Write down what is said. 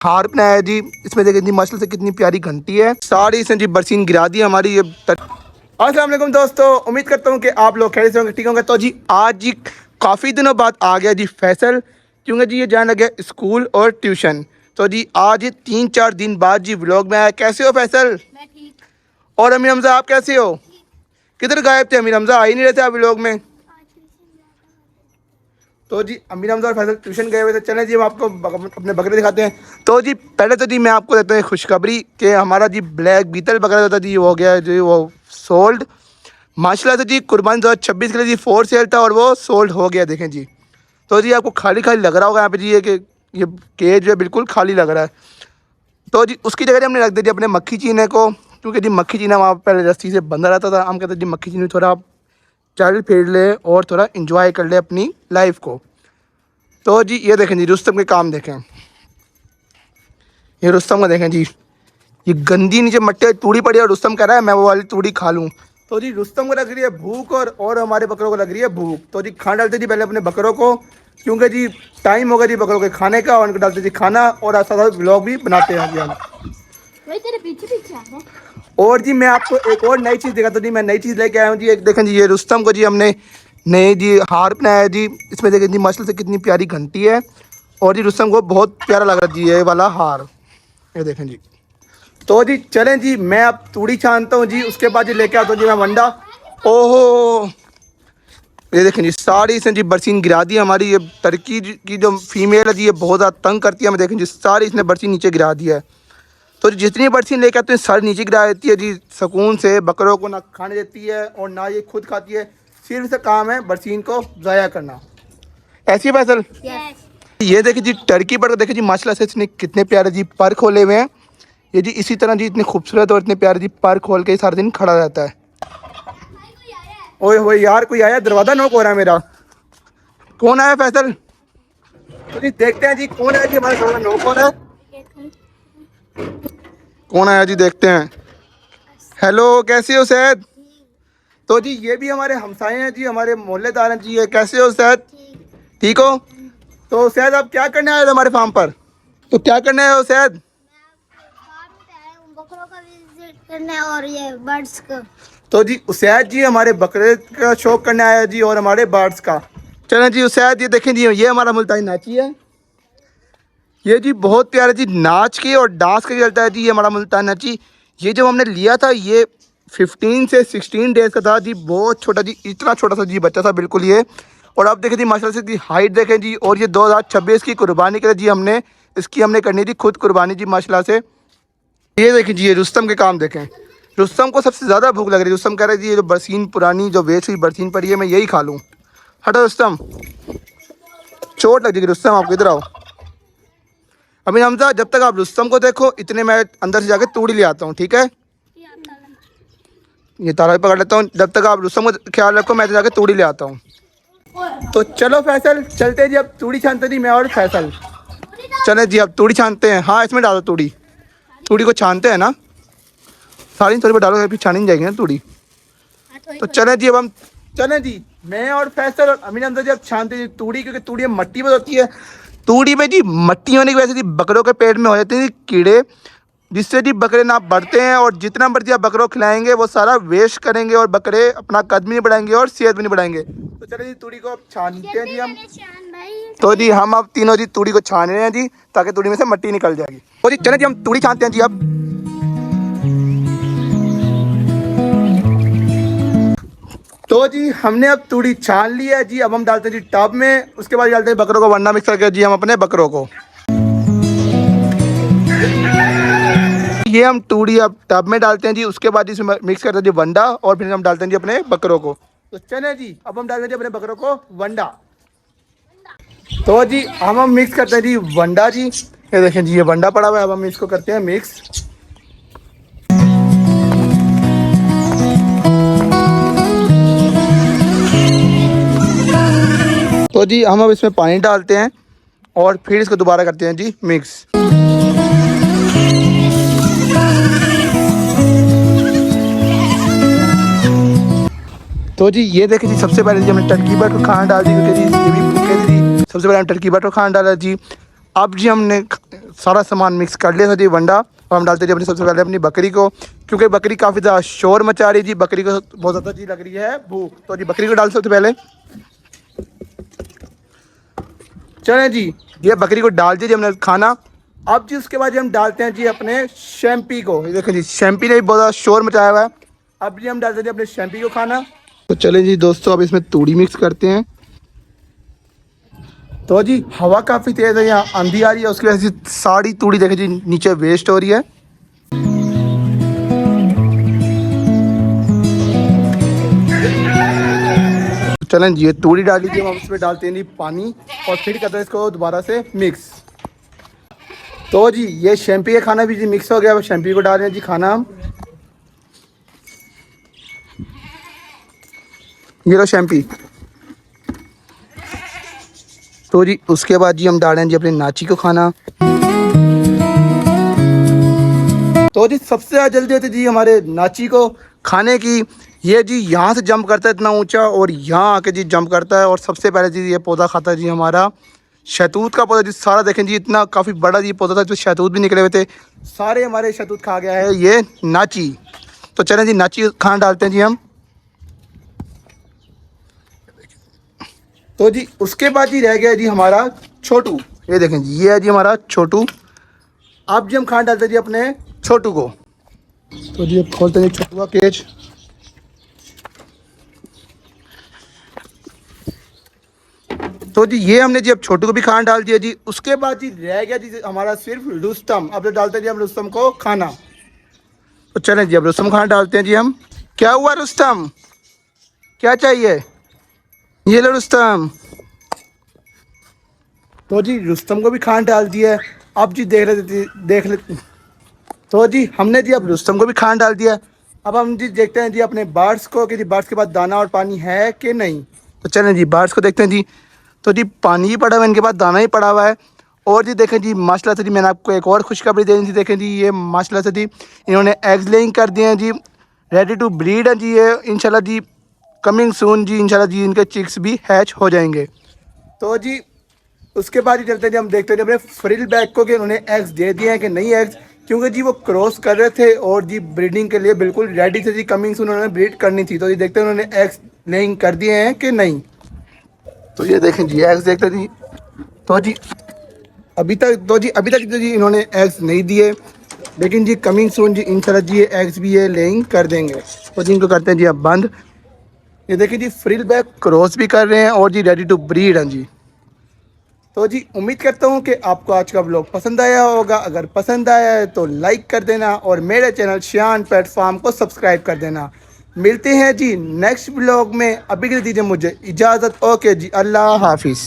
हार बनाया जी। इसमें देखिए जी माशाल्लाह से कितनी प्यारी घंटी है। सारी इसने जी बरसीन गिरा दी हमारी ये। अस्सलाम वालेकुम दोस्तों, उम्मीद करता हूँ कि आप लोग खैरियत से होंगे, ठीक होंगे। तो जी आज जी काफ़ी दिनों बाद आ गया जी फैसल, क्योंकि जी ये जाने लगे स्कूल और ट्यूशन। तो जी आज ये 3-4 दिन बाद जी व्लॉग में आया। कैसे हो फैसल? मैं ठीक। और अमीर हमजा आप कैसे हो? किधर गायब थे अमीर हमजा, आ ही नहीं रहे थे आप व्लॉग में। तो जी अमीर हमजा और फैसल ट्यूशन गए हुए थे। चलें जी हम आपको अपने बकरे दिखाते हैं। तो जी पहले तो जी मैं आपको देता हूँ खुशखबरी कि हमारा जी ब्लैक बीतल बकरा होता जी वो हो गया जी, वो सोल्ड माशाल्लाह से जी। कुर्बानी 2026 के लिए जी 4 सेल था और वो सोल्ड हो गया, देखें जी। तो जी आपको खाली खाली लग रहा होगा यहाँ पे जी, ये कि ये केज जो है बिल्कुल खाली लग रहा है। तो जी उसकी जगह हमने रख दिया जी अपने मक्खी चीने को, क्योंकि जी मक्खी चीना वहाँ पहले रस्सी से बंधा रहता था। हम कहते जी मक्खी चीनी थोड़ा चल फिर ले और थोड़ा इंजॉय कर ले अपनी लाइफ को। तो जी ये देखें जी रुस्तम के काम देखें, ये रुस्तम को देखें जी, ये गंदी नीचे मट्टी तूड़ी पड़ी है और रुस्तम कह रहा है मैं वो वाली तूड़ी खा लूँ। तो जी रुस्तम को लग रही है भूख और हमारे बकरों को लग रही है भूख। तो जी खाना डालते जी पहले अपने बकरों को, क्योंकि जी टाइम होगा जी बकरों के खाने का, और उनको डालते जी खाना और साथ साथ व्लॉग भी बनाते हैं जी हम। वही तेरे पीछे पीछे आ रहा है। और जी मैं आपको एक और नई चीज़ दिखाता हूँ जी। मैं नई चीज़ लेके आया हूँ जी। एक देखें जी ये रुस्तम को जी हमने नए जी हार बनाया है जी। इसमें देखें जी माशाल्लाह से कितनी प्यारी घंटी है, और जी रुस्तम को बहुत प्यारा लग रहा है जी ये वाला हार, ये देखें जी। तो जी चलें जी मैं अब तूड़ी छानता हूँ जी, उसके बाद जी लेके आता हूँ जी मैं वंडा। ओहो ये देखें जी सारी इसने जी बरसीन गिरा दी हमारी। ये टर्की की जो फीमेल है जी ये बहुत ज़्यादा तंग करती है हमें। देखें जी सारी इसने बरसीन नीचे गिरा दिया है। तो जितनी बरसीन लेके आते हैं सारी नीचे गिरा देती है जी सुकून से। बकरों को ना खाने देती है और ना ये खुद खाती है। सिर्फ इसका काम है बरसीन को ज़ाया करना। ऐसी फैसल ये देखिए जी टर्की बर्ड देखिए जी माशाल्लाह से इसने कितने प्यारे जी पर खोले हुए हैं। ये जी इसी तरह जी इतने खूबसूरत और इतने प्यारे जी पर खोल के सारा दिन खड़ा रहता है। ओए होए यार कोई आया, दरवाज़ा नॉक हो रहा है मेरा। कौन आया फैसल? तो जी देखते हैं जी कौन आया जी, हमारा दरवाज़ा नॉक हो रहा है। कौन आया जी देखते हैं। हेलो कैसे हो सैद? तो जी ये भी हमारे हमसाए हैं जी, हमारे मोहल्लेदार हैं जी। ये कैसे हो सैद? ठीक हो? तो सैद आप क्या करने आए हो हमारे फार्म पर? तो क्या करने आए हो सैद? बकरों का विजिट करने और ये बर्ड्स का। तो जी उसैद जी हमारे बकरे का शौक करने आया जी और हमारे बर्ड्स का। चलें जी उसैद ये देखें जी ये हमारा मुल्तानी नाची है। ये जी बहुत प्यारा जी नाच के और डांस के चलता है जी ये हमारा मुल्तानी नाची। ये जब हमने लिया था ये 15 से 16 डेज़ का था जी, बहुत छोटा जी, इतना छोटा सा जी बच्चा था बिल्कुल ये। और अब देखें जी माशाल्लाह से जी हाइट देखें जी। और ये 2026 की कुर्बानी के लिए जी हमने इसकी हमने करनी थी खुद कुर्बानी जी माशाल्लाह से। ये देखें जी ये रुस्तम के काम देखें। रुस्तम को सबसे ज़्यादा भूख लग रही है। रुस्तम कह रहे जी ये जो बरसीन पुरानी जो वेस्ट हुई बरसीन पड़ी है मैं यही खा लूँ। हटो रुस्तम, चोट लग जाएगी रुस्तम, आप इधर आओ। अभी हमजा जब तक आप रुस्तम को देखो इतने मैं अंदर से जाके तूड़ी ले आता हूँ, ठीक है? ये ताला भी पकड़ लेता हूँ। जब तक आप रुस्तम को ख्याल रखो मैं तो जाके तूड़ी ले आता हूँ। तो चलो फैसल चलते जी, अब तूड़ी छानते जी मैं और फैसल। चले जी अब तूड़ी छानते हैं। हाँ इसमें डालो तूड़ी, तूड़ी को छानते हैं ना सारी थोड़ी पर डालो, फिर छानी नहीं जाएगी ना तूड़ी। तो चले जी अब हम चलें जी मैं और फैसल और अमीन हमजा जी अब छानते जी तूड़ी, क्योंकि तूड़ी में मट्टी में होती है। तूड़ी में जी मट्टी होने की वजह से जी बकरों के पेट में हो जाते हैं कीड़े, जिससे जी बकरे ना बढ़ते हैं। और जितना मर्जी आप बकरों को खिलाएंगे वो सारा वेस्ट करेंगे और बकरे अपना कद भी नहीं बढ़ाएंगे और सेहत भी नहीं बढ़ाएंगे। तो चलिए जी तूड़ी को अब छानते हैं जी हम। तो जी हम अब तीनों जी तूड़ी को छान रहे हैं जी, ताकि तूड़ी में से मट्टी निकल जाएगी। तो जी चले जी हम तूड़ी छानते हैं जी अब। तो जी हमने अब तूड़ी छान ली है जी। अब हम डालते हैं जी टब में, उसके बाद डालते हैं बकरों को वंडा मिक्स करके जी हम अपने बकरों को। ये हम तूड़ी अब टब में डालते हैं जी, उसके बाद इसमें मिक्स करते हैं जी वंडा, और फिर हम डालते हैं जी अपने बकरों को। तो चले जी अब हम डालते हैं जी अपने बकरों को वंडा। तो जी हम मिक्स करते हैं जी वंडा जी। ये देखें जी ये वंडा पड़ा हुआ है, अब हम इसको करते हैं मिक्स। तो जी हम अब इसमें पानी डालते हैं और फिर इसको दोबारा करते हैं जी मिक्स। तो जी ये देखिए जी सबसे पहले जी हमने टर्की बर्ड को खाना डाल दी, क्योंकि जी ये भी भूखे थी। सबसे पहले हम टर्की बर्ड को खाना डाला जी। अब जी हमने सारा सामान मिक्स कर लिया था जी वंडा। और हम डालते जी अपनी सबसे पहले अपनी बकरी को, क्योंकि बकरी काफ़ी ज़्यादा शोर मचा रही जी, बकरी को बहुत ज़्यादा जी लग रही है भूख। तो जी बकरी को डाल सबसे पहले। चलें जी, ये बकरी को डाल दिया जी हमने खाना। अब जी उसके बाद जी हम डालते हैं जी अपने शैम्पी को। ये देखें जी शैम्पी ने भी बहुत ज़्यादा शोर मचाया हुआ है। अब जी हम डालते हैं जी अपने शैम्पी को खाना। तो चलें जी दोस्तों, अब इसमें तूड़ी मिक्स करते हैं। तो जी हवा काफ़ी तेज़ है, यहाँ आंधी आ रही है, उसकी वजह से सारी तूड़ी देखें जी नीचे वेस्ट हो रही है। चलें जी, ये तूड़ी डाल दीजिए, हम उसमें डालते हैं जी पानी और फिर करते हैं इसको दोबारा से मिक्स। तो जी ये शैम्पी का खाना भी जी मिक्स हो गया। अब शैम्पी को डाल रहे हैं जी खाना हम। ये लो शैम्पी। तो जी उसके बाद जी हम डाल रहे हैं जी अपने नाची को खाना। तो जी सबसे ज़्यादा जल्दी होती जी हमारे नाची को खाने की। ये जी यहाँ से जंप करता है इतना ऊंचा, और यहाँ आके जी जंप करता है। और सबसे पहले जी ये पौधा खाता है जी हमारा शहतूत का पौधा जी। सारा देखें जी इतना काफ़ी बड़ा जी पौधा था, इसमें शहतूत भी निकले हुए थे, सारे हमारे शहतूत खा गया है ये नाची। तो चलें जी नाची खाना डालते हैं जी हम। तो जी उसके बाद जी रह गया जी हमारा छोटू। ये देखें जी ये है जी हमारा छोटू। अब जी हम खाना डालते हैं जी अपने छोटू को। तो जी अब खोलते हैं जी छोटू का केज। तो जी ये हमने जी अब छोटू को भी खाना डाल दिया जी। उसके बाद जी रह गया जी हमारा सिर्फ रुस्तम। अब जो डालते हैं जी हम रुस्तम को खाना। तो चलें जी अब रुस्तम को खाना डालते हैं जी हम। क्या हुआ रुस्तम, क्या चाहिए? ये लो रुस्तम। तो जी रुस्तम को भी खाना डाल दिया है। अब जी देख लेते। तो जी हमने जी अब रुस्तम को भी खाना डाल दिया। अब हम जी देखते हैं जी अपने बर्ड्स को कि जी बर्ड्स के पास दाना और पानी है कि नहीं। तो चलें जी बर्ड्स को देखते हैं जी। तो जी पानी ही पड़ा हुआ है, इनके पास दाना ही पड़ा हुआ है। और जी देखें जी माशाल्लाह से जी मैंने आपको एक और खुशखबरी देनी थी। देखें जी ये माशाल्लाह से जी इन्होंने एग्स लेइंग कर दिए हैं जी, रेडी टू ब्रीड है जी ये। इंशाल्लाह जी कमिंग सून जी, इंशाल्लाह जी इनके चिक्स भी हैच हो जाएंगे। तो जी उसके बाद ही चलते हैं जी हम देखते हैं अपने फ्रिल बैग को कि उन्होंने एग्स दे दिए हैं कि नहीं एग्स, क्योंकि जी वो क्रॉस कर रहे थे और जी ब्रीडिंग के लिए बिल्कुल रेडी थे जी। कमिंग सून उन्होंने ब्रीड करनी थी। तो ये देखते हैं उन्होंने एग्स लेइंग कर दिए हैं कि नहीं। तो ये देखें जी एग्स देखते हैं जी। तो जी अभी तक तो जी इन्होंने एग्स नहीं दिए, लेकिन जी कमिंग सून जी इंशाल्लाह जी ये एग्स भी ये लेइंग कर देंगे। तो जी इनको करते हैं जी अब बंद। ये देखिए जी फ्रिल बैग क्रॉस भी कर रहे हैं और जी रेडी टू ब्रीड हैं जी। तो जी उम्मीद करता हूँ कि आपको आज का व्लॉग पसंद आया होगा। अगर पसंद आया है तो लाइक कर देना और मेरे चैनल शान पेट फार्म को सब्सक्राइब कर देना। मिलते हैं जी नेक्स्ट व्लॉग में। अभी के लिए दीजिए मुझे इजाज़त। ओके जी, अल्लाह हाफिज़।